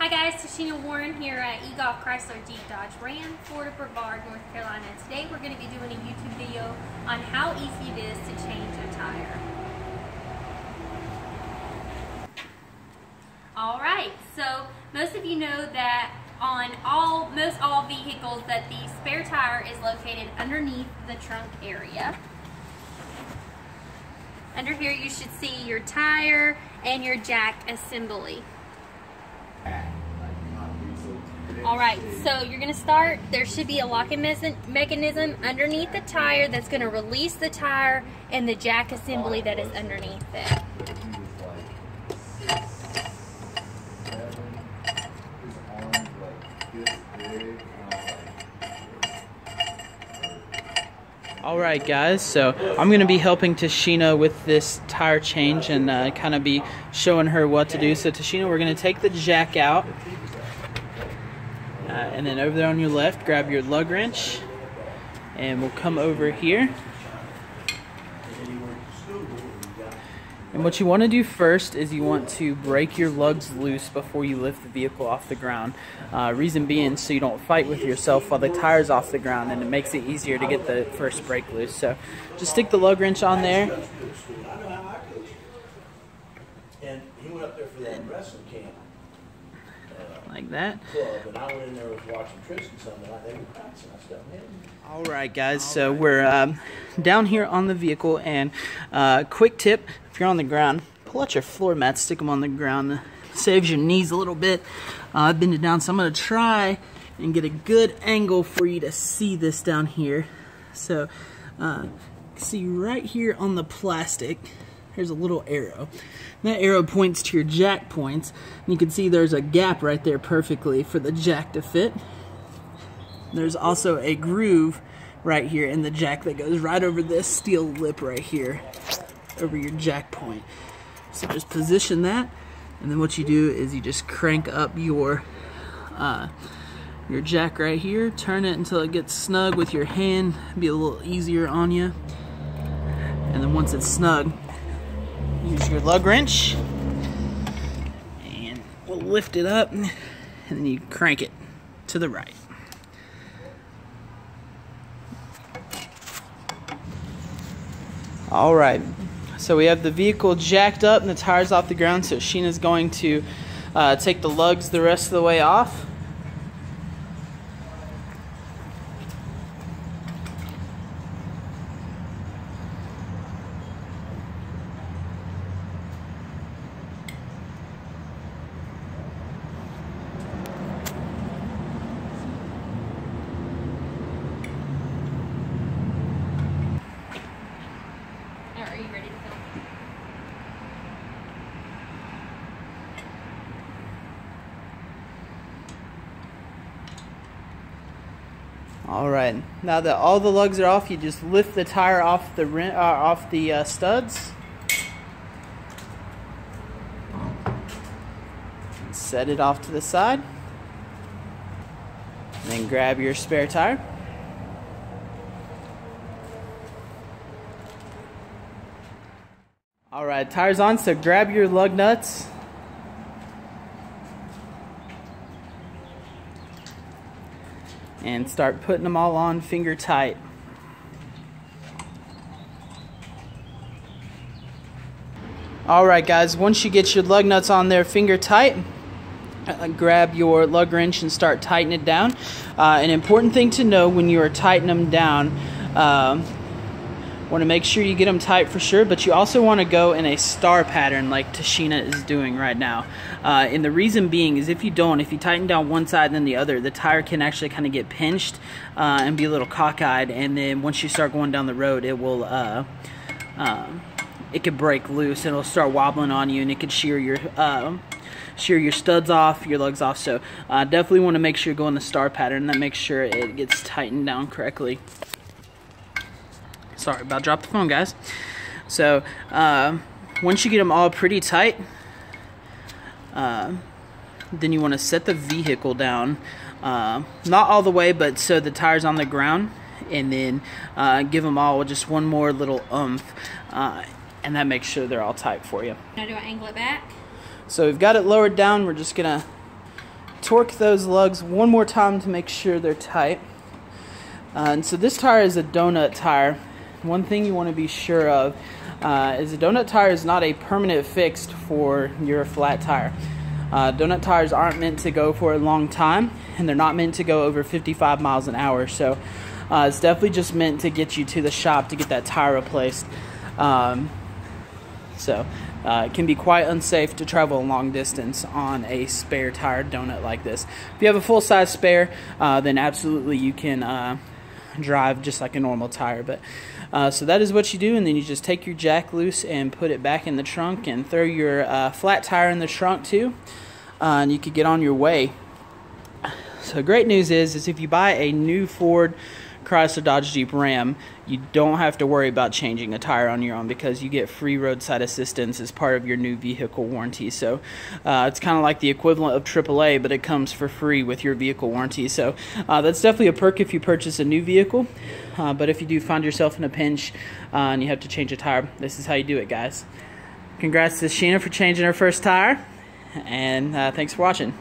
Hi guys, Tashina Warren here at eGolf Chrysler Jeep Dodge Ram, Florida Brevard, North Carolina. Today we're going to be doing a YouTube video on how easy it is to change a tire. Alright, so most of you know that on most all vehicles that the spare tire is located underneath the trunk area. Under here you should see your tire and your jack assembly. Alright, so you're going to start, there should be a locking mechanism underneath the tire that's going to release the tire and the jack assembly that is underneath it. Alright guys, so I'm going to be helping Tashina with this tire change and kind of be showing her what to do. So Tashina, we're going to take the jack out. And then over there on your left, grab your lug wrench, and we'll come over here. And what you want to do first is you want to break your lugs loose before you lift the vehicle off the ground. Reason being so you don't fight with yourself while the tire's off the ground, and it makes it easier to get the first brake loose. So just stick the lug wrench on there. And he went up there for that wrestling camp. Like that. And I went in there was watching Tristan something like that. Alright guys, so we're down here on the vehicle, and quick tip, if you're on the ground, pull out your floor mats, stick them on the ground, saves your knees a little bit. I've been down, so I'm going to try and get a good angle for you to see this down here. So see right here on the plastic, there's a little arrow. That arrow points to your jack points. And you can see there's a gap right there perfectly for the jack to fit. There's also a groove right here in the jack that goes right over this steel lip right here, over your jack point. So just position that, and then what you do is you just crank up your jack right here, turn it until it gets snug with your hand, be a little easier on you. And then once it's snug, use your lug wrench, and we'll lift it up, and then you crank it to the right. Alright, so we have the vehicle jacked up and the tires off the ground, so Sheena's going to take the lugs the rest of the way off. Are you ready to film? Alright, now that all the lugs are off, you just lift the tire off the studs. Set it off to the side. And then grab your spare tire. Alright, tire's on, so grab your lug nuts. And start putting them all on finger tight. Alright guys, once you get your lug nuts on there finger tight, grab your lug wrench and start tightening it down. An important thing to know when you are tightening them down, want to make sure you get them tight for sure, but you also want to go in a star pattern like Tashina is doing right now. And the reason being is if you tighten down one side and then the other, the tire can actually kind of get pinched and be a little cockeyed, and then once you start going down the road, it will it could break loose and it'll start wobbling on you, and it could shear your studs off, your lugs off. So definitely want to make sure you go in the star pattern. That makes sure it gets tightened down correctly. Sorry about dropped the phone, guys. So once you get them all pretty tight, then you want to set the vehicle down, not all the way, but so the tire's on the ground, and then give them all just one more little oomph, and that makes sure they're all tight for you. Now do I angle it back? So we've got it lowered down. We're just gonna torque those lugs one more time to make sure they're tight. And so this tire is a donut tire. One thing you want to be sure of is a donut tire is not a permanent fix for your flat tire. Donut tires aren't meant to go for a long time, and they're not meant to go over 55 miles an hour. So it's definitely just meant to get you to the shop to get that tire replaced. It can be quite unsafe to travel a long distance on a spare tire donut like this. If you have a full-size spare, then absolutely you can drive just like a normal tire. But so that is what you do, and then you just take your jack loose and put it back in the trunk and throw your flat tire in the trunk too, and you could get on your way. So great news is if you buy a new Ford, Chrysler, Dodge, Jeep, Ram, you don't have to worry about changing a tire on your own, because you get free roadside assistance as part of your new vehicle warranty. So it's kind of like the equivalent of AAA, but it comes for free with your vehicle warranty. So that's definitely a perk if you purchase a new vehicle. But if you do find yourself in a pinch and you have to change a tire, this is how you do it, guys. Congrats to Sheena for changing her first tire, and thanks for watching.